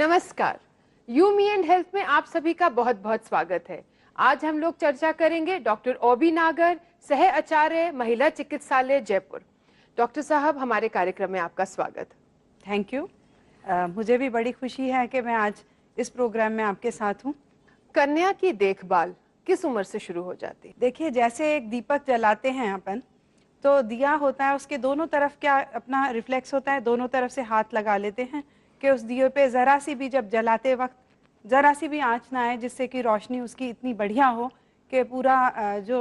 नमस्कार। You me and health में आप सभी का बहुत बहुत स्वागत है। आज हम लोग चर्चा करेंगे डॉक्टर ओबी नागर, सह आचार्य, महिला चिकित्सालय, जयपुर। डॉक्टर साहब, हमारे कार्यक्रम में आपका स्वागत। Thank you. मुझे भी बड़ी खुशी है कि मैं आज इस प्रोग्राम में आपके साथ हूँ। कन्या की देखभाल किस उम्र से शुरू हो जाती है? देखिए, जैसे एक दीपक जलाते हैं अपन, तो दिया होता है, उसके दोनों तरफ क्या अपना रिफ्लेक्स होता है, दोनों तरफ से हाथ लगा लेते हैं कि उस दिए पे ज़रा सी भी, जब जलाते वक्त ज़रा सी भी आँच ना आए, जिससे कि रोशनी उसकी इतनी बढ़िया हो कि पूरा जो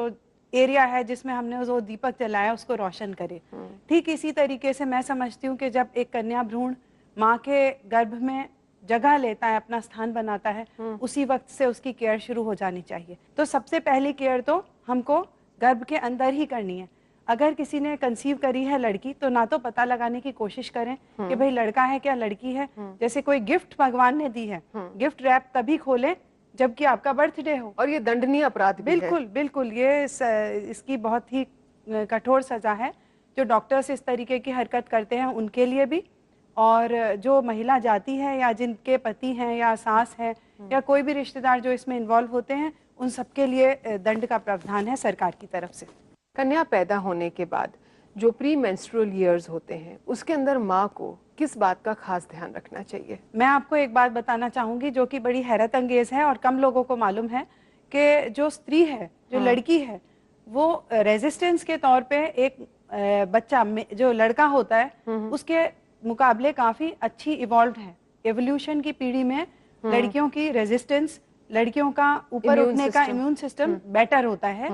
एरिया है जिसमें हमने वो दीपक जलाया उसको रोशन करे। ठीक इसी तरीके से मैं समझती हूँ कि जब एक कन्या भ्रूण माँ के गर्भ में जगह लेता है, अपना स्थान बनाता है, उसी वक्त से उसकी केयर शुरू हो जानी चाहिए। तो सबसे पहली केयर तो हमको गर्भ के अंदर ही करनी है। अगर किसी ने कंसीव करी है लड़की, तो ना तो पता लगाने की कोशिश करें कि भाई लड़का है क्या लड़की है। जैसे कोई गिफ्ट भगवान ने दी है, गिफ्ट रैप तभी खोलें जबकि आपका बर्थडे हो। और ये दंडनीय अपराध भी है। बिल्कुल बिल्कुल, ये इसकी बहुत ही कठोर सजा है। जो डॉक्टर्स इस तरीके की हरकत करते हैं उनके लिए भी, और जो महिला जाती है या जिनके पति हैं या सास है या कोई भी रिश्तेदार जो इसमें इन्वॉल्व होते हैं, उन सबके लिए दंड का प्रावधान है सरकार की तरफ से। कन्या पैदा होने के बाद जो प्री मेंस्ट्रुअल ईयर्स होते हैं, उसके अंदर माँ को किस बात का खास ध्यान रखना चाहिए? मैं आपको एक बात बताना चाहूंगी जो कि बड़ी हैरत अंगेज है और कम लोगों को मालूम है कि जो स्त्री है, जो लड़की है, वो रेजिस्टेंस के तौर पे एक बच्चा जो लड़का होता है उसके मुकाबले काफी अच्छी इवॉल्व है। एवोल्यूशन की पीढ़ी में लड़कियों की रेजिस्टेंस, लड़कियों का ऊपर उठने का इम्यून सिस्टम बेटर होता है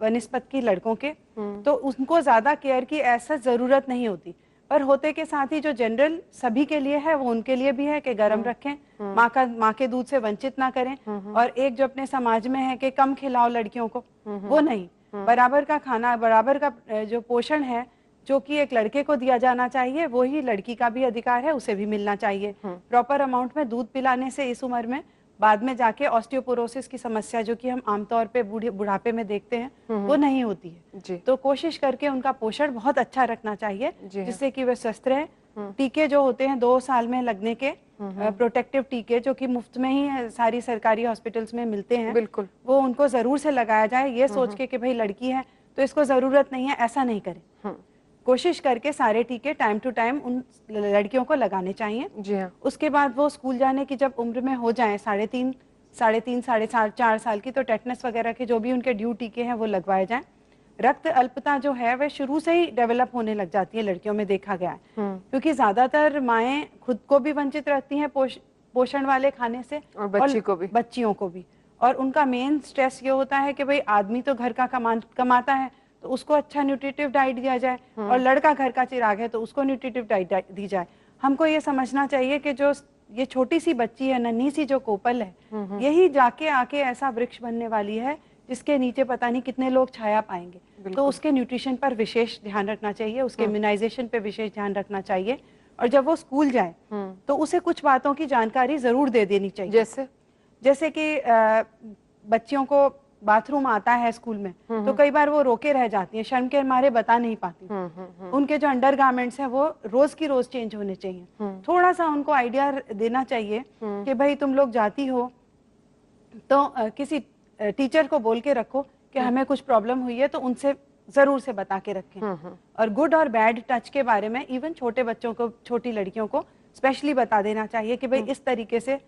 वनिस्पत की लड़कों के। तो उनको ज्यादा केयर की ऐसा जरूरत नहीं होती, पर होते के साथ ही जो जनरल सभी के लिए है वो उनके लिए भी है कि गर्म रखें, माँ के दूध से वंचित ना करें। और एक जो अपने समाज में है कि कम खिलाओ लड़कियों को, वो नहीं, बराबर का खाना, बराबर का जो पोषण है जो कि एक लड़के को दिया जाना चाहिए, वो ही लड़की का भी अधिकार है, उसे भी मिलना चाहिए। प्रॉपर अमाउंट में दूध पिलाने से इस उम्र में बाद में जाके ऑस्टियोपोरोसिस की समस्या जो कि हम आमतौर पे बुढ़ापे में देखते हैं वो नहीं होती है। तो कोशिश करके उनका पोषण बहुत अच्छा रखना चाहिए जिससे कि वे स्वस्थ रहे। टीके जो होते हैं 2 साल में लगने के, प्रोटेक्टिव टीके जो कि मुफ्त में ही सारी सरकारी हॉस्पिटल्स में मिलते हैं, बिल्कुल वो उनको जरूर से लगाया जाए। ये सोच के कि भाई लड़की है तो इसको जरूरत नहीं है, ऐसा नहीं करें। कोशिश करके सारे टीके टाइम टू टाइम उन लड़कियों को लगाने चाहिए। जी हाँ। उसके बाद वो स्कूल जाने की जब उम्र में हो जाए, 3.5 साढ़े 4 साल की, तो टेटनस वगैरह के जो भी उनके ड्यू टीके हैं वो लगवाए जाएं। रक्त अल्पता जो है वह शुरू से ही डेवलप होने लग जाती है लड़कियों में, देखा गया है। क्योंकि ज्यादातर माएँ खुद को भी वंचित रहती हैं पोषण वाले खाने से, और बच्चियों को भी। और उनका मेन स्ट्रेस ये होता है कि भाई आदमी तो घर का कमाता है तो उसको अच्छा न्यूट्रिटिव डाइट दिया जाए, और लड़का घर का चिराग है तो उसको न्यूट्रिटिव डाइट दी जाए। हमको ये समझना चाहिए कि जो ये छोटी सी बच्ची है, नन्ही सी जो कोपल है, यही जाके आके ऐसा वृक्ष बनने वाली है जिसके नीचे पता नहीं कितने लोग छाया पाएंगे। तो उसके न्यूट्रिशन पर विशेष ध्यान रखना चाहिए, उसके इम्यूनाइजेशन पे विशेष ध्यान रखना चाहिए। और जब वो स्कूल जाए तो उसे कुछ बातों की जानकारी जरूर दे देनी चाहिए। जैसे कि बच्चियों को बाथरूम आता है स्कूल में, तो कई बार वो रोके रह जाती हैं, शर्म के मारे बता नहीं पाती। उनके जो अंडरगारमेंट्स हैं वो रोज की रोज चेंज होने चाहिए। थोड़ा सा उनको आइडिया देना चाहिए कि भाई तुम लोग जाती हो तो किसी टीचर को बोल के रखो कि हमें कुछ प्रॉब्लम हुई है, तो उनसे जरूर से बता के रखें। और गुड और बैड टच के बारे में इवन छोटे बच्चों को, छोटी लड़कियों को स्पेशली बता देना चाहिए कि भाई इस तरीके से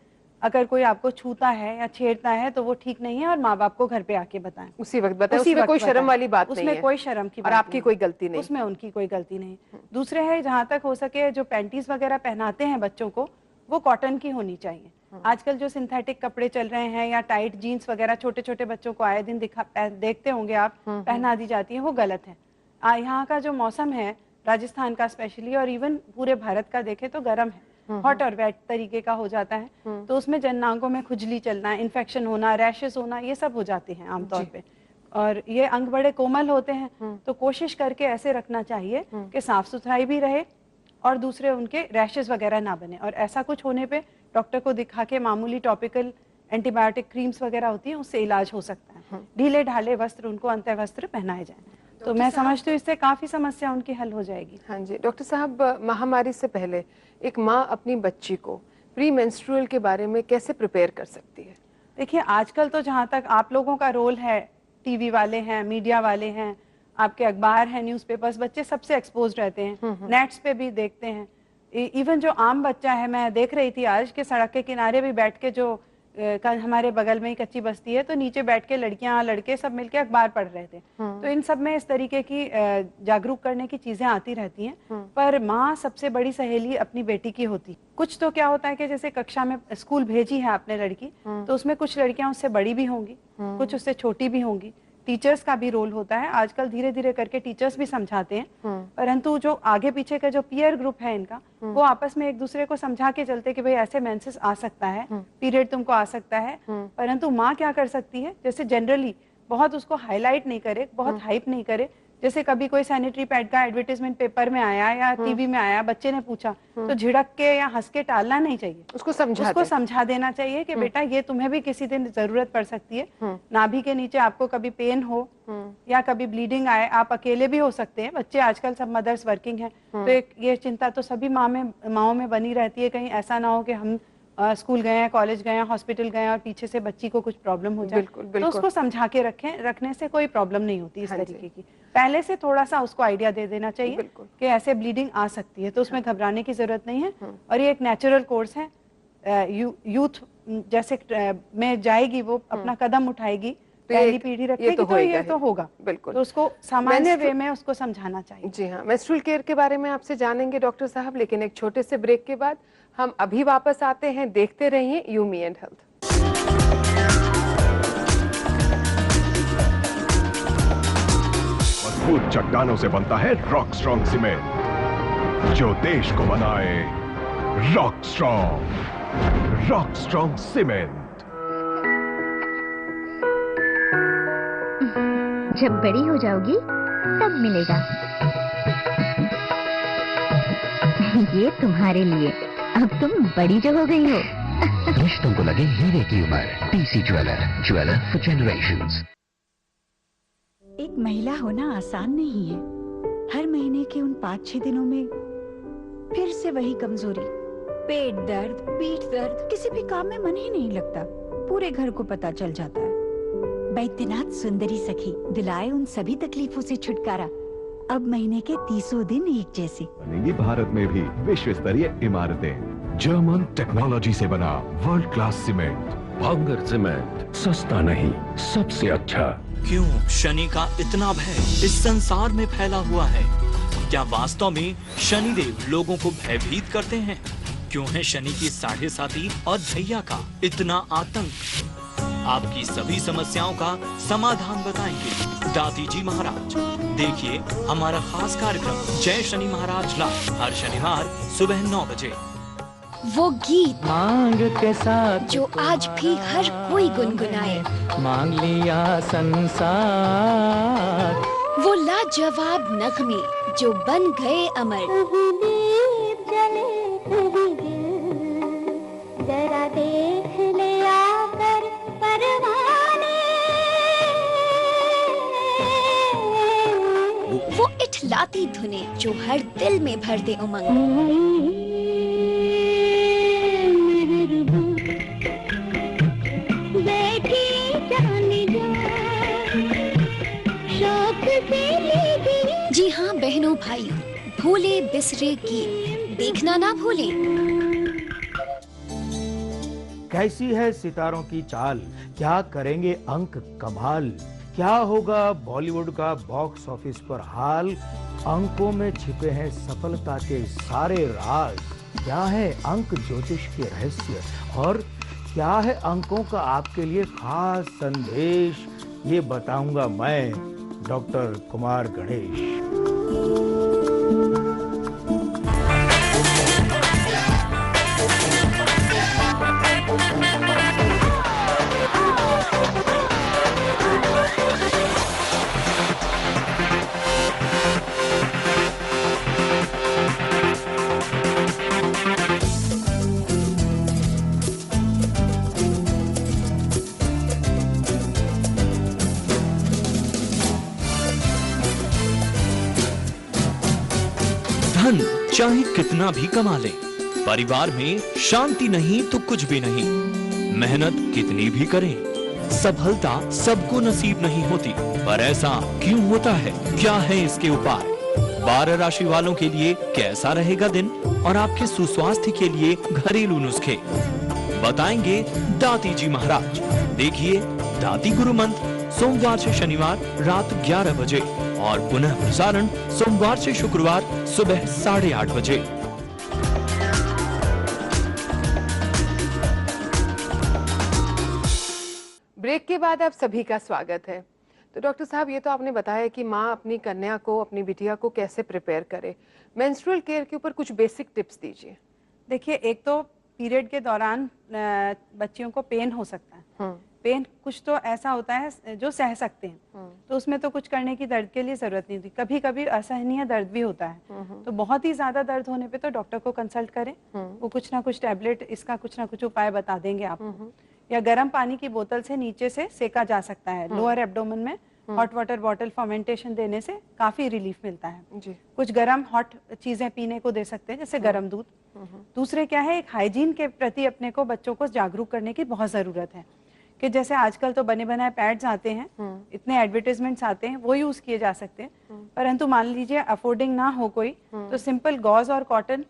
अगर कोई आपको छूता है या छेड़ता है तो वो ठीक नहीं है, और माँ बाप को घर पे आके बताएं, उसी वक्त बताएं। उसमें कोई शर्म वाली बात नहीं है, उसमें कोई शर्म की और आपकी कोई गलती नहीं, उसमें उनकी कोई गलती नहीं। दूसरे है, जहाँ तक हो सके जो पैंटीज वगैरह पहनाते हैं बच्चों को, वो कॉटन की होनी चाहिए। आजकल जो सिंथेटिक कपड़े चल रहे हैं या टाइट जीन्स वगैरह छोटे छोटे बच्चों को आए दिन देखते होंगे आप, पहना दी जाती है, वो गलत है। यहाँ का जो मौसम है राजस्थान का स्पेशली, और इवन पूरे भारत का देखे तो गर्म है, हॉट और वेट तरीके का हो जाता है। तो उसमें जननांगों में खुजली चलना, इन्फेक्शन होना, रैशेस होना, ये सब हो जाते हैं आमतौर पे। और ये अंग बड़े कोमल होते हैं, तो कोशिश करके ऐसे रखना चाहिए कि साफ सुथराई भी रहे और दूसरे उनके रैशेस वगैरह ना बने। और ऐसा कुछ होने पे डॉक्टर को दिखा के मामूली टॉपिकल एंटीबायोटिक क्रीम्स वगैरह होती हैं, उससे इलाज हो सकता है। ढीले ढाले वस्त्र, उनको अंत्य वस्त्र पहनाए जाएं, तो मैं समझती हूँ इससे काफी समस्या उनकी हल हो जाएगी। हाँ जी डॉक्टर साहब, महामारी से पहले एक माँ अपनी बच्ची को प्री मेंस्ट्रुअल के बारे में कैसे प्रिपेयर कर सकती है? देखिए, आजकल तो जहाँ तक आप लोगों का रोल है, टीवी वाले हैं, मीडिया वाले हैं, आपके अखबार हैं, न्यूज़पेपर्स, बच्चे सबसे एक्सपोज रहते हैं, नेट्स पे भी देखते हैं। इवन जो आम बच्चा है, मैं देख रही थी आज के सड़क के किनारे भी बैठ के, जो हमारे बगल में ही कच्ची बस्ती है, तो नीचे बैठ के लड़कियां लड़के सब मिलके अखबार पढ़ रहे थे। तो इन सब में इस तरीके की जागरूक करने की चीजें आती रहती हैं, पर माँ सबसे बड़ी सहेली अपनी बेटी की होती। कुछ तो क्या होता है कि जैसे कक्षा में स्कूल भेजी है आपने लड़की, तो उसमें कुछ लड़कियां उससे बड़ी भी होंगी, कुछ उससे छोटी भी होंगी। टीचर्स का भी रोल होता है, आजकल धीरे धीरे करके टीचर्स भी समझाते हैं, परंतु जो आगे पीछे का जो पीयर ग्रुप है इनका, वो आपस में एक दूसरे को समझा के चलते कि भाई ऐसे मेंसेस आ सकता है, पीरियड तुमको आ सकता है। परंतु माँ क्या कर सकती है, जैसे जनरली बहुत उसको हाईलाइट नहीं करे, बहुत हाइप नहीं करे। जैसे कभी कोई सैनिटरी पैड का एडवर्टाइजमेंट पेपर में आया या टीवी में आया, बच्चे ने पूछा, तो झिड़क के या हंस के टालना नहीं चाहिए, उसको समझा देना चाहिए कि बेटा ये तुम्हें भी किसी दिन जरूरत पड़ सकती है। नाभि के नीचे आपको कभी पेन हो या कभी ब्लीडिंग आए, आप अकेले भी हो सकते हैं, बच्चे आजकल सब मदर्स वर्किंग हैं, तो एक ये चिंता तो सभी माओ में बनी रहती है, कहीं ऐसा ना हो कि हम स्कूल गए हैं, कॉलेज गए हैं, हॉस्पिटल गए हैं और पीछे से बच्ची को कुछ प्रॉब्लम हो जाए। तो उसको समझा के रखने से कोई प्रॉब्लम नहीं होती इस तरीके की। पहले से थोड़ा सा उसको आइडिया दे देना चाहिए कि ऐसे ब्लीडिंग आ सकती है, तो उसमें घबराने की जरूरत नहीं है। और ये एक नेचुरल कोर्स है, यूथ जैसे में जाएगी, वो अपना कदम उठाएगी, पहली पीढ़ी रखेगी, तो ये तो होगा। बिल्कुल, तो उसको सामान्य वे में उसको समझाना चाहिए। जी हाँ, मेंस्ट्रुअल केयर के बारे में आपसे जानेंगे डॉक्टर साहब, लेकिन एक छोटे से ब्रेक के बाद हम अभी वापस आते हैं। देखते रहिए यू मी एंड हेल्थ। मजबूत चट्टानों से बनता है रॉक स्ट्रॉन्ग सीमेंट, जो देश को बनाए रॉक स्ट्रॉन्ग सीमेंट। जब बड़ी हो जाओगी तब मिलेगा। ये तुम्हारे लिए, अब तुम बड़ी जो हो गई हो। रिश्तों को लगे हीरे की उम्र। TC jeweller for generations. एक महिला होना आसान नहीं है। हर महीने के उन 5-6 दिनों में फिर से वही कमजोरी, पेट दर्द, पीठ दर्द, किसी भी काम में मन ही नहीं लगता, पूरे घर को पता चल जाता है। बैद्यनाथ सुंदरी सखी दिलाए उन सभी तकलीफों से छुटकारा। अब महीने के 30 दिन एक जैसे। बनेंगी भारत में भी विश्व स्तरीय इमारतें। जर्मन टेक्नोलॉजी से बना वर्ल्ड क्लास सीमेंट। भांगर सीमेंट, सस्ता नहीं, सबसे अच्छा। क्यों शनि का इतना भय इस संसार में फैला हुआ है? क्या वास्तव में शनिदेव लोगों को भयभीत करते हैं? क्यों है शनि की 7.5 और ढैया का इतना आतंक? आपकी सभी समस्याओं का समाधान बताएंगे दाती जी महाराज। देखिए हमारा खास कार्यक्रम जय शनि महाराज लाइव हर शनिवार सुबह 9 बजे। वो गीत मांग के साथ जो आज भी हर कोई गुनगुनाए, मांग लिया संसार। वो लाजवाब नगमे जो बन गए अमर। जरा देख ले आकर परवाने, वो इठलाती धुनें जो हर दिल में भर दे उमंग। जी हाँ बहनों भाइयों, भूले बिसरे गीत देखना ना भूलें। कैसी है सितारों की चाल, क्या करेंगे अंक कमाल, क्या होगा बॉलीवुड का बॉक्स ऑफिस पर हाल। अंकों में छिपे हैं सफलता के सारे राज। क्या है अंक ज्योतिष के रहस्य और क्या है अंकों का आपके लिए खास संदेश, ये बताऊंगा मैं डॉक्टर कुमार गणेश। धन चाहे कितना भी कमा ले, परिवार में शांति नहीं तो कुछ भी नहीं। मेहनत कितनी भी करें, सफलता सबको नसीब नहीं होती। पर ऐसा क्यों होता है? क्या है इसके उपाय? 12 राशि वालों के लिए कैसा रहेगा दिन और आपके सुस्वास्थ्य के लिए घरेलू नुस्खे बताएंगे दाती जी महाराज। देखिए दाती गुरु मंत्र सोमवार से शनिवार रात 11 बजे और पुनः प्रसारण सोमवार से शुक्रवार सुबह 8:30 बजे। ब्रेक के बाद आप सभी का स्वागत है। तो डॉक्टर साहब, ये तो आपने बताया कि माँ अपनी कन्या को, अपनी बिटिया को कैसे प्रिपेयर करे। मेंस्ट्रुअल केयर के ऊपर कुछ बेसिक टिप्स दीजिए। देखिए, एक तो पीरियड के दौरान बच्चियों को पेन हो सकता है। पेन कुछ तो ऐसा होता है जो सह सकते हैं, तो उसमें तो कुछ करने की दर्द के लिए जरूरत नहीं होती। कभी कभी असहनीय दर्द भी होता है, तो बहुत ही ज्यादा दर्द होने पे तो डॉक्टर को कंसल्ट करें। वो कुछ ना कुछ टैबलेट, इसका कुछ ना कुछ उपाय बता देंगे आपको। या गर्म पानी की बोतल से नीचे से सेका जा सकता है। लोअर एब्डोमेन में हॉट वाटर बॉटल फर्मेंटेशन देने से काफी रिलीफ मिलता है। जी। कुछ गर्म हॉट चीजें पीने को दे सकते हैं, जैसे गर्म दूध। दूसरे क्या है, एक हाइजीन के प्रति अपने को, बच्चों को जागरूक करने की बहुत जरूरत है। कि जैसे आजकल तो बने बनाए पैड्स आते हैं, इतने एडवर्टाइजमेंट्स आते हैं, वो यूज किए जा सकते हैं। परंतु मान लीजिए अफोर्डिंग ना हो कोई, तो सिंपल गॉज और कॉटन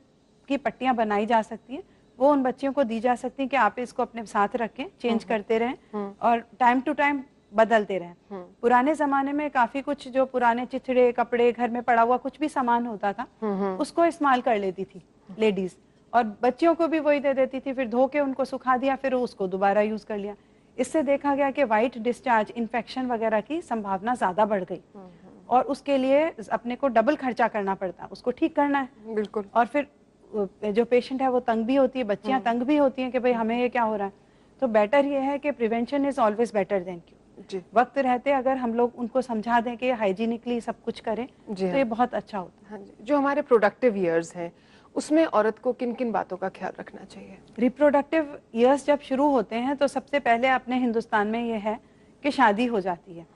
की पट्टियां बनाई जा सकती हैं। वो उन बच्चियों को दी जा सकती है कि आप इसको अपने साथ रखें, चेंज करते रहें और टाइम टू टाइम बदलते रहें। पुराने जमाने में काफी कुछ जो पुराने चिथड़े, कपड़े, घर में पड़ा हुआ कुछ भी सामान होता था, उसको इस्तेमाल कर लेती थी लेडीज, और बच्चियों को भी वही दे देती थी। फिर धो के उनको सुखा दिया, फिर उसको दोबारा यूज कर लिया। इससे देखा गया कि वाइट डिस्चार्ज, इन्फेक्शन वगैरह की संभावना ज्यादा बढ़ गई, और उसके लिए अपने को डबल खर्चा करना पड़ता, उसको ठीक करना है। बिल्कुल। और फिर जो पेशेंट है वो तंग भी होती है, बच्चियां तंग भी होती हैं कि भाई हमें ये क्या हो रहा है। तो बेटर ये है कि prevention is always better than cure. वक्त रहते अगर हम लोग उनको समझा दें कि हाइजीनिकली सब कुछ करें, तो ये बहुत अच्छा होता है। जो हमारे प्रोडक्टिव ईयर्स हैं, उसमें औरत को किन किन बातों का ख्याल रखना चाहिए? रिप्रोडक्टिव ईयर्स जब शुरू होते हैं तो सबसे पहले अपने हिंदुस्तान में ये है कि शादी हो जाती है।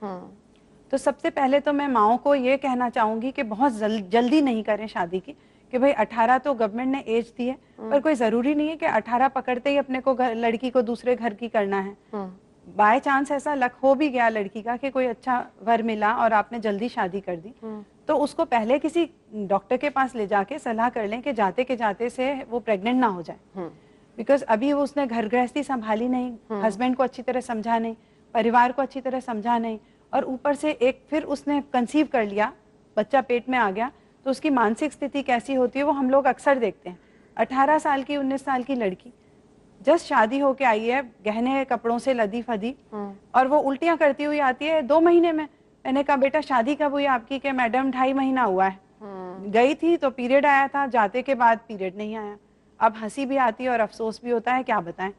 तो सबसे पहले तो मैं माओ को ये कहना चाहूंगी कि बहुत जल्दी नहीं करें शादी की, कि भाई 18 तो गवर्नमेंट ने एज दी है, पर कोई जरूरी नहीं है कि 18 पकड़ते ही अपने को लड़की को दूसरे घर की करना है। बाय चांस ऐसा लक हो भी गया लड़की का कि कोई अच्छा वर मिला और आपने जल्दी शादी कर दी, तो उसको पहले किसी डॉक्टर के पास ले जाके सलाह कर लें कि जाते के जाते से वो प्रेग्नेंट ना हो जाए। बिकॉज अभी वो उसने घर गृहस्थी संभाली नहीं, हस्बैंड को अच्छी तरह समझा नहीं, परिवार को अच्छी तरह समझा नहीं, और ऊपर से एक फिर उसने कंसीव कर लिया, बच्चा पेट में आ गया, तो उसकी मानसिक स्थिति कैसी होती है वो हम लोग अक्सर देखते हैं। 18 साल की, 19 साल की लड़की जस्ट शादी होके आई है, गहने कपड़ों से लदी फदी, और वो उल्टियां करती हुई आती है 2 महीने में। मैंने कहा बेटा शादी कब हुई आपकी? कि मैडम 2.5 महीना हुआ है। गई थी तो पीरियड आया था, जाते के बाद पीरियड नहीं आया। अब हंसी भी आती है और अफसोस भी होता है, क्या बताएं।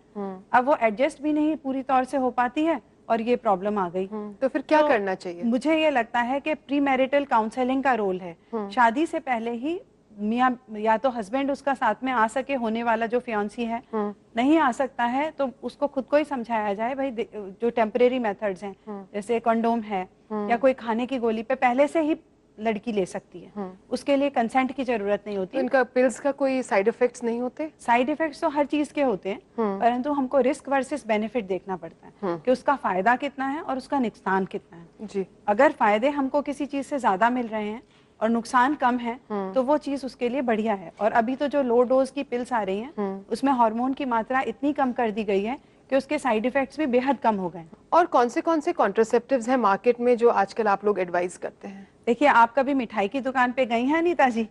अब वो एडजस्ट भी नहीं पूरी तौर से हो पाती है और ये प्रॉब्लम आ गई। तो फिर क्या करना चाहिए? मुझे ये लगता है कि प्री मैरिटल काउंसलिंग का रोल है। शादी से पहले ही मियाँ या तो हस्बैंड उसका साथ में आ सके, होने वाला जो फियांसी है, नहीं आ सकता है तो उसको खुद को ही समझाया जाए भाई जो टेम्परेरी मेथड्स हैं, जैसे कंडोम है या कोई खाने की गोली पे पहले से ही लड़की ले सकती है, उसके लिए कंसेंट की जरूरत नहीं होती। तो इनका पिल्स का कोई साइड इफेक्ट्स नहीं होते? साइड इफेक्ट्स तो हर चीज के होते हैं, परंतु हमको रिस्क वर्सेस बेनिफिट देखना पड़ता है कि उसका फायदा कितना है और उसका नुकसान कितना है। जी। अगर फायदे हमको किसी चीज से ज्यादा मिल रहे हैं और नुकसान कम है, तो वो चीज उसके लिए बढ़िया है। और अभी तो जो लो डोज की पिल्स आ रही हैं, उसमें हार्मोन की मात्रा इतनी कम कर दी गई है कि उसके साइड इफेक्ट्स भी बेहद कम हो गए। और कौन से कॉन्ट्रासेप्टिव्स हैं मार्केट में जो आजकल आप लोग एडवाइस करते हैं? देखिए, आप कभी मिठाई की दुकान पे गई हैं नीता जी,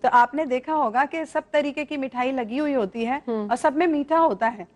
तो आपने देखा होगा कि सब तरीके की मिठाई लगी हुई होती है और सब में मीठा होता है,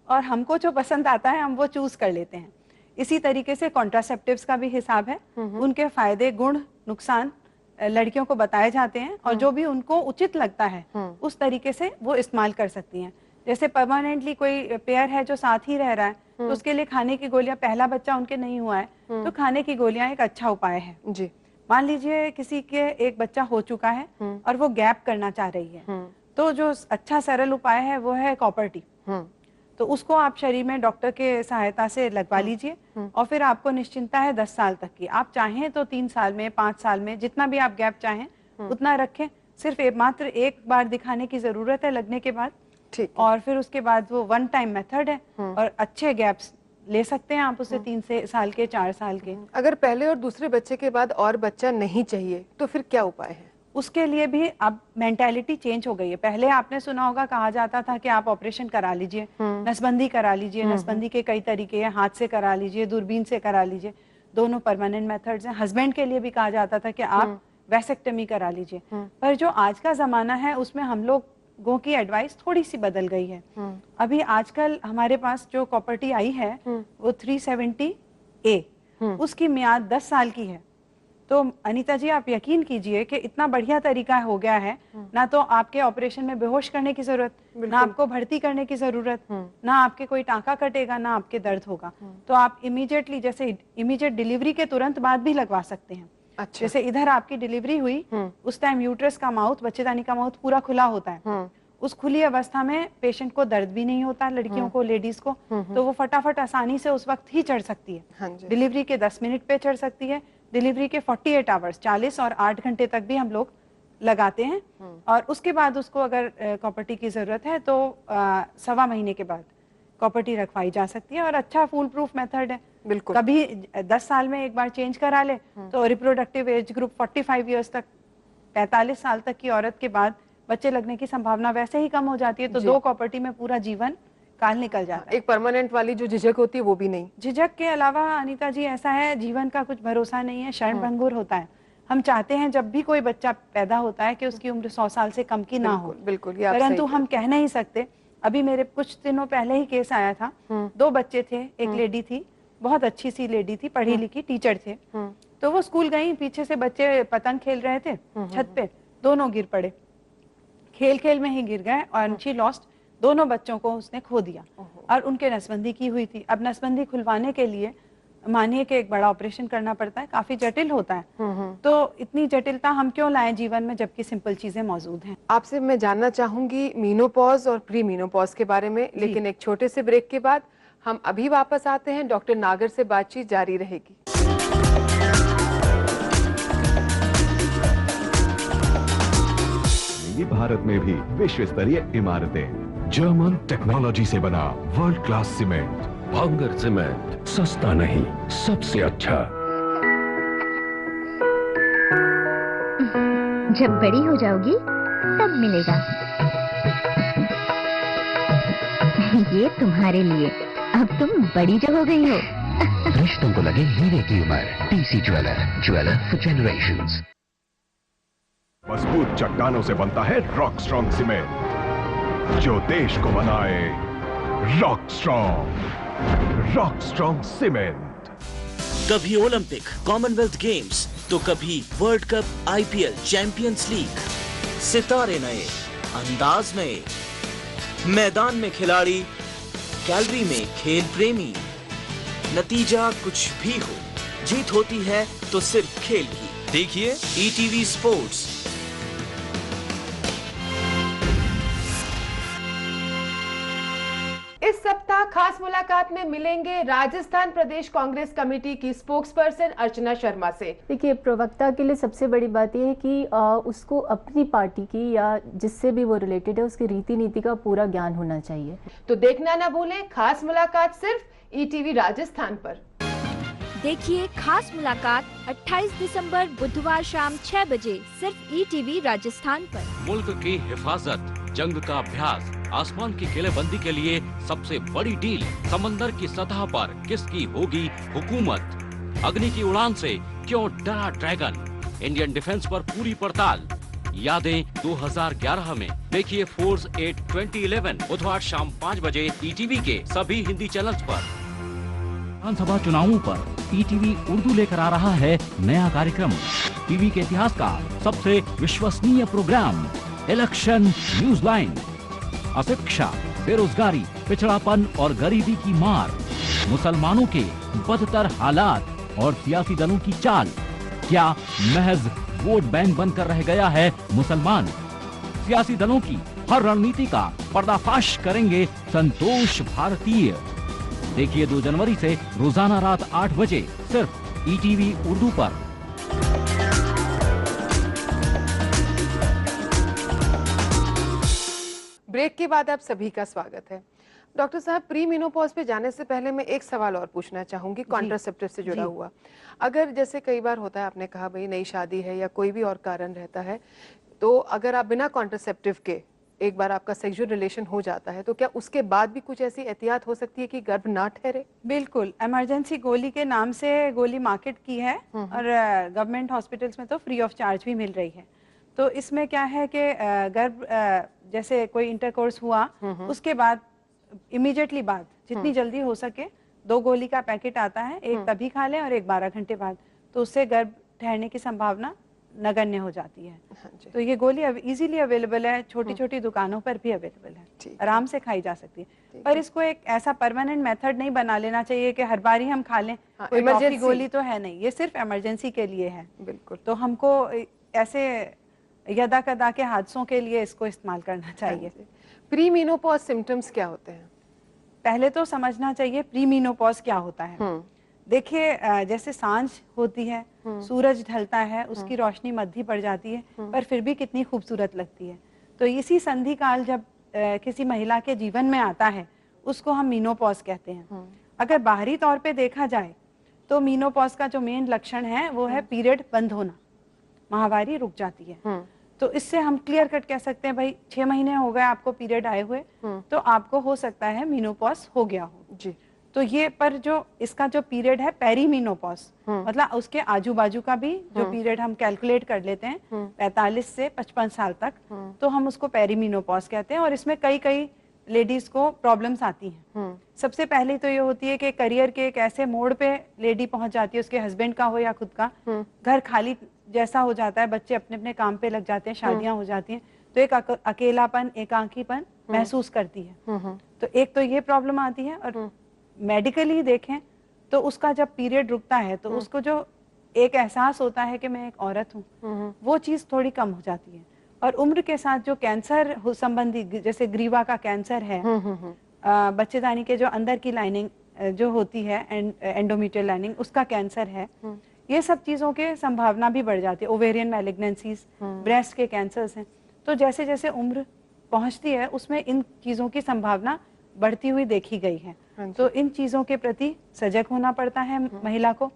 और हमको जो पसंद आता है हम वो चूज कर लेते हैं। इसी तरीके से कॉन्ट्रासेप्टिव्स का भी हिसाब है, उनके फायदे, गुण, नुकसान लड़कियों को बताए जाते हैं, और जो भी उनको उचित लगता है उस तरीके से वो इस्तेमाल कर सकती हैं। जैसे परमानेंटली कोई पेयर है जो साथ ही रह रहा है, तो उसके लिए खाने की गोलियां, पहला बच्चा उनके नहीं हुआ है तो खाने की गोलियां एक अच्छा उपाय है। जी। मान लीजिए किसी के एक बच्चा हो चुका है और वो गैप करना चाह रही है, तो जो अच्छा सरल उपाय है वो है कॉपर टी। तो उसको आप शरीर में डॉक्टर के सहायता से लगवा लीजिए, और फिर आपको निश्चिंता है 10 साल तक की। आप चाहें तो 3 साल में, 5 साल में, जितना भी आप गैप चाहें उतना रखें, सिर्फ मात्र एक बार दिखाने की जरूरत है लगने के बाद। ठीक। और फिर उसके बाद वो वन टाइम मेथड है और अच्छे गैप्स ले सकते हैं आप उसे 3 साल के 4 साल के। अगर पहले और दूसरे बच्चे के बाद और बच्चा नहीं चाहिए तो फिर क्या उपाय है? उसके लिए भी अब मेंटालिटी चेंज हो गई है। पहले आपने सुना होगा, कहा जाता था कि आप ऑपरेशन करा लीजिए, नसबंदी करा लीजिए। नसबंदी के कई तरीके हैं, हाथ से करा लीजिए, दूरबीन से करा लीजिए, दोनों परमानेंट मेथड्स हैं। हस्बैंड के लिए भी कहा जाता था कि आप वैसेक्टमी करा लीजिए। पर जो आज का जमाना है उसमें हम लोगों की एडवाइस थोड़ी सी बदल गई है। अभी आजकल हमारे पास जो प्रॉपर्टी आई है वो 370A, उसकी मियाद 10 साल की है। तो अनीता जी आप यकीन कीजिए कि इतना बढ़िया तरीका हो गया है, ना तो आपके ऑपरेशन में बेहोश करने की जरूरत, ना आपको भर्ती करने की जरूरत, ना आपके कोई टांका कटेगा, ना आपके दर्द होगा। तो आप इमीडिएटली, जैसे इमीडिएट डिलीवरी के तुरंत बाद भी लगवा सकते हैं। अच्छा। जैसे इधर आपकी डिलीवरी हुई, उस टाइम यूट्रस का माउथ, बच्चेदानी का माउथ पूरा खुला होता है। उस खुली अवस्था में पेशेंट को दर्द भी नहीं होता, लड़कियों को, लेडीज को, तो वो फटाफट आसानी से उस वक्त ही चढ़ सकती है। डिलीवरी के 10 मिनट पे चढ़ सकती है। डिलीवरी के 48 आवर्स, 40 और 8 घंटे तक भी हम लोग लगाते हैं। और उसके बाद उसको अगर प्रॉपर्टी की जरूरत है तो 1.25 महीने के बाद प्रॉपर्टी रखवाई जा सकती है। और अच्छा फूल प्रूफ मेथड है। बिल्कुल। कभी 10 साल में एक बार चेंज करा ले तो रिप्रोडक्टिव एज ग्रुप 45 ईयर्स तक, 45 साल तक की औरत के बाद बच्चे लगने की संभावना वैसे ही कम हो जाती है। तो 2 प्रॉपर्टी में पूरा जीवन काल निकल जाता है। एक परमानेंट वाली जो झिझक होती है वो भी नहीं। झिझक के अलावा अनीता जी ऐसा है, जीवन का कुछ भरोसा नहीं है, क्षण भंगुर होता है। हम चाहते हैं जब भी कोई बच्चा पैदा होता है कि उसकी उम्र 100 साल से कम की ना हो। बिल्कुल, परंतु हम कह नहीं सकते। अभी मेरे कुछ दिनों पहले ही केस आया था, 2 बच्चे थे, एक लेडी थी, बहुत अच्छी सी लेडी थी, पढ़ी लिखी टीचर थे। तो वो स्कूल गई, पीछे से बच्चे पतंग खेल रहे थे छत पे, दोनों गिर पड़े, खेल खेल में ही गिर गए और शी लॉस्ट। दोनों बच्चों को उसने खो दिया और उनके नसबंदी की हुई थी। अब नसबंदी खुलवाने के लिए मानिए कि एक बड़ा ऑपरेशन करना पड़ता है, काफी जटिल होता है। तो इतनी जटिलता हम क्यों लाएं जीवन में जबकि सिंपल चीजें मौजूद हैं। आपसे मैं जानना चाहूंगी मीनोपॉज और प्री मीनोपॉज के बारे में, लेकिन एक छोटे से ब्रेक के बाद हम अभी वापस आते हैं। डॉक्टर नागर से बातचीत जारी रहेगी। भारत में भी विश्व स्तरीय इमारतें, जर्मन टेक्नोलॉजी से बना वर्ल्ड क्लास सीमेंट। भांगर सीमेंट, सस्ता नहीं, सबसे अच्छा। जब बड़ी हो जाओगी तब मिलेगा। ये तुम्हारे लिए, अब तुम बड़ी जो हो गई हो। रिश्तों को लगे हीरे की उम्र। TC jeweller, jeweller for generations. मजबूत चट्टानों से बनता है रॉक स्ट्रॉन्ग सीमेंट, जो देश को बनाए रॉक स्ट्रॉन्ग सीमेंट। कभी ओलंपिक, कॉमनवेल्थ गेम्स तो कभी world cup, IPL, champions league. सितारे नए, अंदाज नए, मैदान में खिलाड़ी, गैलरी में खेल प्रेमी। नतीजा कुछ भी हो, जीत होती है तो सिर्फ खेल की। देखिए ETV स्पोर्ट्स। इस सप्ताह खास मुलाकात में मिलेंगे राजस्थान प्रदेश कांग्रेस कमेटी की स्पोक्सपर्सन अर्चना शर्मा से। देखिए, प्रवक्ता के लिए सबसे बड़ी बात यह है कि उसको अपनी पार्टी की या जिससे भी वो रिलेटेड है उसकी रीति नीति का पूरा ज्ञान होना चाहिए। तो देखना ना भूलें खास मुलाकात सिर्फ ETV राजस्थान पर। देखिए खास मुलाकात 28 दिसंबर बुधवार शाम 6 बजे सिर्फ ETV राजस्थान पर। मुल्क की हिफाजत, जंग का अभ्यास, आसमान की किलेबंदी के लिए सबसे बड़ी डील, समंदर की सतह पर किसकी होगी हुकूमत, अग्नि की उड़ान से क्यों डरा ड्रैगन, इंडियन डिफेंस पर पूरी पड़ताल, यादें 2011 में। देखिए फोर्स 8 2011 बुधवार शाम 5 बजे ETV के सभी हिंदी चैनल्स पर। विधानसभा चुनावों पर ETV उर्दू लेकर आ रहा है नया कार्यक्रम। टीवी के इतिहास का सबसे विश्वसनीय प्रोग्राम इलेक्शन न्यूज लाइन। अशिक्षा, बेरोजगारी, पिछड़ापन और गरीबी की मार, मुसलमानों के बदतर हालात और सियासी दलों की चाल। क्या महज वोट बैंक बनकर रह गया है मुसलमान? सियासी दलों की हर रणनीति का पर्दाफाश करेंगे संतोष भारतीय। देखिए 2 जनवरी से रोजाना रात 8 बजे सिर्फ ETV उर्दू पर। ब्रेक के बाद आप सभी का स्वागत है। डॉक्टर साहब, प्री मेनोपॉज पे जाने से पहले मैं एक सवाल और पूछना चाहूंगी कॉन्ट्रासेप्टिव से जुड़ा हुआ। अगर जैसे कई बार होता है, आपने कहा भाई नई शादी है या कोई भी और कारण रहता है, तो अगर आप बिना कॉन्ट्रासेप्टिव के एक बार आपका सेक्सुअल रिलेशन हो जाता है, तो क्या उसके बाद भी कुछ ऐसी एहतियात हो सकती है कि गर्भ ना ठहरे? बिल्कुल, इमरजेंसी गोली के नाम से गोली मार्केट की है और गवर्नमेंट हॉस्पिटल्स में तो फ्री ऑफ चार्ज भी मिल रही है। तो इसमें क्या है कि गर्भ जैसे कोई इंटरकोर्स हुआ उसके बाद इमीडिएटली बाद जितनी जल्दी हो सके 2 गोली का पैकेट आता है, एक तभी खा लें और एक 12 घंटे बाद, तो उससे गर्भ ठहरने की संभावना नगण्य हो जाती है। तो ये गोली अब इजीली अवेलेबल है, छोटी छोटी दुकानों पर भी अवेलेबल है, आराम से खाई जा सकती है। पर इसको एक ऐसा परमानेंट मेथड नहीं बना लेना चाहिए कि हर बार ही हम खा लें। कोई इमरजेंसी गोली तो है नहीं, ये सिर्फ इमरजेंसी के लिए है। बिल्कुल, तो हमको ऐसे यदा कदा के हादसों के लिए इसको इस्तेमाल करना चाहिए। प्री मेनोपॉज सिम्टम्स क्या होते हैं? पहले तो समझना चाहिए प्री मेनोपॉज क्या होता है। देखिए, जैसे सांझ होती है, सूरज ढलता है, उसकी रोशनी मध्य पड़ जाती है, पर फिर भी कितनी खूबसूरत लगती है। तो इसी संधि काल जब किसी महिला के जीवन में आता है, उसको हम मेनोपॉज कहते हैं। अगर बाहरी तौर पे देखा जाए तो मेनोपॉज का जो मेन लक्षण है वो है पीरियड बंद होना, माहवारी रुक जाती है। तो इससे हम क्लियर कट कह सकते हैं भाई 6 महीने हो गए आपको पीरियड आए हुए, तो आपको हो सकता है मेनोपॉज हो गया हो जी। तो ये पर जो इसका जो पीरियड है पेरीमेनोपॉज, मतलब उसके आजू बाजू का भी जो पीरियड हम कैलकुलेट कर लेते हैं 45 से 55 साल तक, तो हम उसको पेरीमेनोपॉज कहते हैं। और इसमें कई लेडीज को प्रॉब्लम्स आती हैं। सबसे पहले तो ये होती है कि करियर के एक ऐसे मोड़ पे लेडी पहुंच जाती है, उसके हस्बैंड का हो या खुद का, घर खाली जैसा हो जाता है, बच्चे अपने अपने काम पे लग जाते हैं, शादियां हो जाती हैं, तो एक अकेलापन, एकांकीपन महसूस करती है। तो एक तो ये प्रॉब्लम आती है। और मेडिकली देखें तो उसका जब पीरियड रुकता है तो उसको जो एक एहसास होता है कि मैं एक औरत हूँ, वो चीज थोड़ी कम हो जाती है। और उम्र के साथ जो कैंसर संबंधी, जैसे ग्रीवा का कैंसर है, बच्चेदानी के जो अंदर की लाइनिंग जो होती है, एंडोमेट्रियल लाइनिंग, उसका कैंसर है, ये सब चीजों के संभावना भी बढ़ जाती है। ओवेरियन मैलिग्नेंसीज, ब्रेस्ट के कैंसर्स हैं। तो जैसे जैसे उम्र पहुंचती है उसमें इन चीजों की संभावना बढ़ती हुई देखी गई है। तो इन चीजों के प्रति सजग होना पड़ता है महिला को।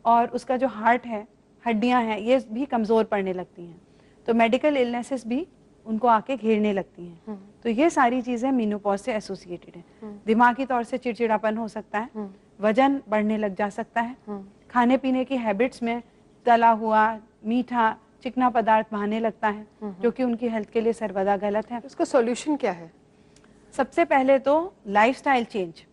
और उसका जो हार्ट है, हड्डियां हैं, ये भी कमजोर पड़ने लगती हैं, तो मेडिकल इलनेसेस भी उनको आके घेरने लगती हैं। तो ये सारी चीजें मेनोपॉज से एसोसिएटेड हैं। दिमागी तौर से चिड़चिड़ापन हो सकता है, वजन बढ़ने लग जा सकता है, खाने पीने की हैबिट्स में तला हुआ, मीठा, चिकना पदार्थ भाने लगता है, जो कि उनकी हेल्थ के लिए सर्वदा गलत है। उसका सॉल्यूशन क्या है? सबसे पहले तो लाइफस्टाइल चेंज।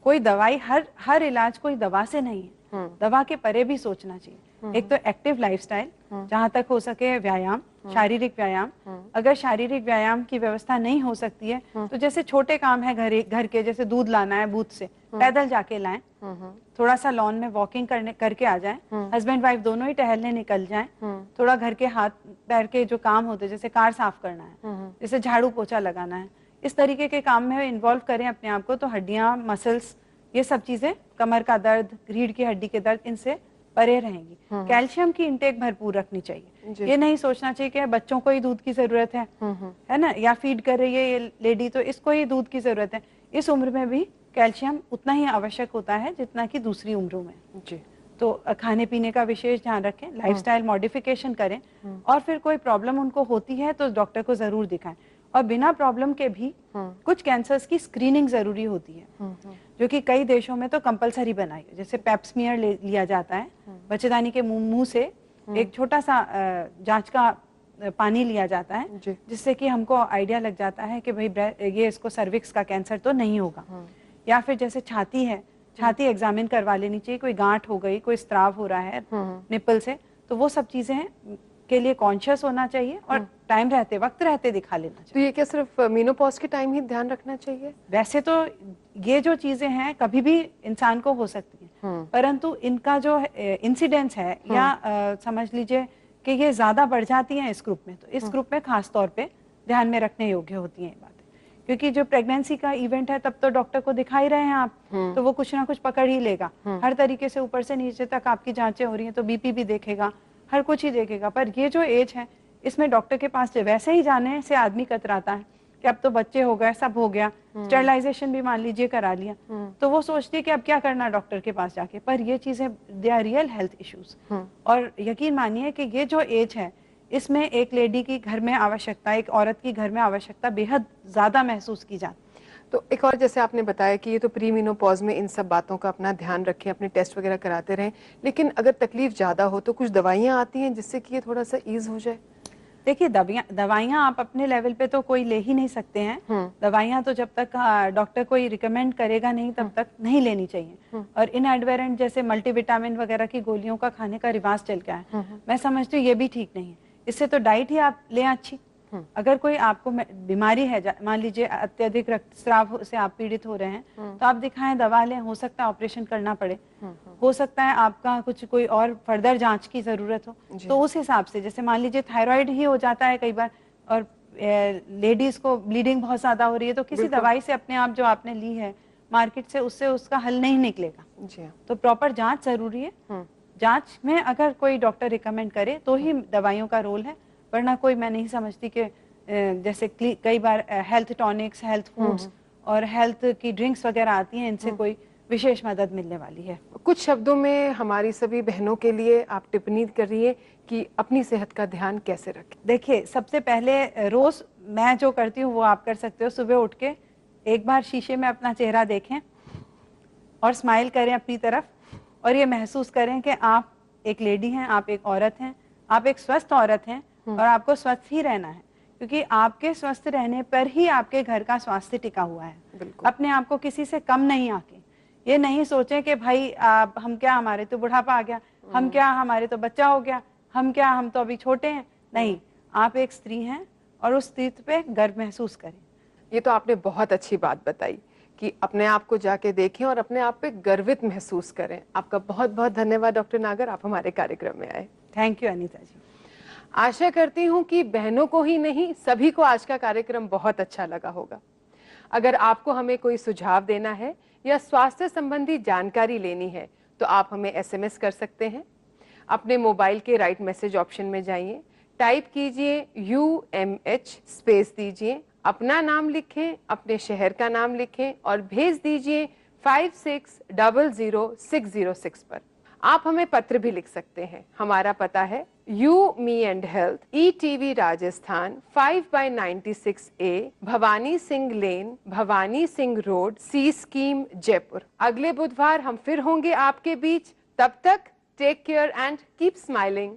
कोई दवाई, हर इलाज कोई दवा से नहीं है, दवा के परे भी सोचना चाहिए। एक तो एक्टिव लाइफस्टाइल, जहां तक हो सके व्यायाम, शारीरिक व्यायाम। अगर शारीरिक व्यायाम की व्यवस्था नहीं हो सकती है तो जैसे छोटे काम है घर के, जैसे दूध लाना है बूथ से, पैदल जाके लाएं, थोड़ा सा लॉन में वॉकिंग करके आ जाएं, हस्बैंड वाइफ दोनों ही टहलने निकल जाएं, थोड़ा घर के हाथ पैर के जो काम होते हैं, जैसे कार साफ करना है, जैसे झाड़ू पोछा लगाना है, इस तरीके के काम में इन्वॉल्व करें अपने आप को, तो हड्डियां, मसल्स, ये सब चीजें, कमर का दर्द, रीढ़ की हड्डी के दर्द, इनसे परे रहेंगी। कैल्शियम की इंटेक भरपूर रखनी चाहिए। ये नहीं सोचना चाहिए कि बच्चों को ही दूध की जरूरत है ना, या फीड कर रही है ये लेडी तो इसको ही दूध की जरूरत है। इस उम्र में भी कैल्शियम उतना ही आवश्यक होता है जितना कि दूसरी उम्रों में जी। तो खाने पीने का विशेष ध्यान रखें, लाइफस्टाइल मॉडिफिकेशन करें, और फिर कोई प्रॉब्लम उनको होती है तो डॉक्टर को जरूर दिखाएं। और बिना प्रॉब्लम के भी कुछ कैंसर्स की स्क्रीनिंग जरूरी होती है, जो कि कई देशों में तो कंपलसरी बनाई है। जैसे पेप्समियर लिया जाता है, बच्चेदानी के मुंह से एक छोटा सा जांच का पानी लिया जाता है, जिससे कि हमको आइडिया लग जाता है कि भाई ये इसको सर्विक्स का कैंसर तो नहीं होगा। या फिर जैसे छाती है, छाती एग्जामिन करवा लेनी चाहिए, कोई गांठ हो गई, कोई स्त्राव हो रहा है निपल से, तो वो सब चीजें के लिए कॉन्शियस होना चाहिए और टाइम रहते, वक्त रहते दिखा लेना चाहिए। तो ये क्या सिर्फ मेनोपॉज के टाइम ही ध्यान रखना चाहिए? वैसे तो ये जो चीजें हैं कभी भी इंसान को हो सकती हैं, परंतु इनका जो इंसिडेंस है या समझ लीजिए कि ये ज्यादा बढ़ जाती हैं इस ग्रुप में, तो इस ग्रुप में खास तौर पे ध्यान में रखने योग्य होती हैं ये बातें। क्योंकि जो प्रेगनेंसी का इवेंट है तब तो डॉक्टर को दिखा ही रहे हैं आप, तो वो कुछ ना कुछ पकड़ ही लेगा। हर तरीके से ऊपर से नीचे तक आपकी जांचें हो रही हैं, तो बीपी भी देखेगा, हर कुछ ही देखेगा। पर ये जो एज है इसमें डॉक्टर के पास वैसे ही जाने से आदमी कतराता है, कि अब तो बच्चे हो गए, सब हो गया, स्टेरिलाइजेशन भी मान लीजिए करा लिया, तो वो सोचती है कि अब क्या करना डॉक्टर के पास जाके। पर ये चीजें they are real health issues. और यकीन मानिए कि ये जो एज है, इसमें एक लेडी की घर में आवश्यकता, एक औरत की घर में आवश्यकता बेहद ज्यादा महसूस की जाती। तो एक और जैसे आपने बताया कि ये तो प्री मेनोपॉज में इन सब बातों का अपना ध्यान रखें, अपने टेस्ट वगैरह कराते रहें, लेकिन अगर तकलीफ ज़्यादा हो तो कुछ दवाइयाँ आती हैं जिससे कि ये थोड़ा सा ईज हो जाए? देखिए, दवाइयाँ आप अपने लेवल पे तो कोई ले ही नहीं सकते हैं। दवाइयाँ तो जब तक डॉक्टर कोई रिकमेंड करेगा नहीं तब तक नहीं लेनी चाहिए। और इनएडवेरेंट जैसे मल्टीविटामिन वगैरह की गोलियों का खाने का रिवाज चल गया है, मैं समझती हूँ ये भी ठीक नहीं है। इससे तो डाइट ही आप लें अच्छी। अगर कोई आपको बीमारी है, मान लीजिए अत्यधिक रक्तस्राव से आप पीड़ित हो रहे हैं, तो आप दिखाएं, दवा लें, हो सकता है ऑपरेशन करना पड़े, हो सकता है आपका कुछ कोई और फर्दर जांच की जरूरत हो, तो उस हिसाब से, जैसे मान लीजिए थायराइड ही हो जाता है कई बार और लेडीज को ब्लीडिंग बहुत ज्यादा हो रही है, तो किसी दवाई से अपने आप जो आपने ली है मार्केट से, उससे उसका हल नहीं निकलेगा। तो प्रॉपर जांच जरूरी है। जांच में अगर कोई डॉक्टर रिकमेंड करे तो ही दवाइयों का रोल है, वरना कोई, मैं नहीं समझती कि जैसे कई बार हेल्थ टॉनिक्स, हेल्थ फूड्स और हेल्थ की ड्रिंक्स वगैरह आती हैं, इनसे कोई विशेष मदद मिलने वाली है। कुछ शब्दों में हमारी सभी बहनों के लिए आप टिप्पणी करिए कि अपनी सेहत का ध्यान कैसे रखें। देखिए, सबसे पहले रोज मैं जो करती हूँ वो आप कर सकते हो। सुबह उठ के एक बार शीशे में अपना चेहरा देखें और स्माइल करें अपनी तरफ, और ये महसूस करें कि आप एक लेडी हैं, आप एक औरत हैं, आप एक स्वस्थ औरत हैं और आपको स्वस्थ ही रहना है, क्योंकि आपके स्वस्थ रहने पर ही आपके घर का स्वास्थ्य टिका हुआ है। अपने आप को किसी से कम नहीं आके, ये नहीं सोचें कि भाई हम क्या, हमारे तो बुढ़ापा आ गया, हम क्या, हमारे तो बच्चा हो गया, हम क्या, हम तो अभी छोटे हैं। नहीं, आप एक स्त्री हैं और उस स्त्रीत्व पे गर्व महसूस करें। ये तो आपने बहुत अच्छी बात बताई कि अपने आप को जाके देखें और अपने आप पे गर्वित महसूस करें। आपका बहुत बहुत धन्यवाद डॉक्टर नागर, आप हमारे कार्यक्रम में आए। थैंक यू अनीता जी। आशा करती हूँ कि बहनों को ही नहीं, सभी को आज का कार्यक्रम बहुत अच्छा लगा होगा। अगर आपको हमें कोई सुझाव देना है या स्वास्थ्य संबंधी जानकारी लेनी है तो आप हमें SMS कर सकते हैं। अपने मोबाइल के राइट मैसेज ऑप्शन में जाइए, टाइप कीजिए UMH, स्पेस दीजिए, अपना नाम लिखें, अपने शहर का नाम लिखें और भेज दीजिए 56000606 पर। आप हमें पत्र भी लिख सकते हैं। हमारा पता है You, Me and Health, ETV Rajasthan, 5/96A, Bhawani Singh lane, Bhawani Singh road, C scheme, Jaipur. अगले बुधवार हम फिर होंगे आपके बीच। तब तक take care and keep smiling.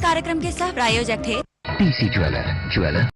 कार्यक्रम के सह प्रायोजक थे टीसी ज्वेलर, ज्वेलर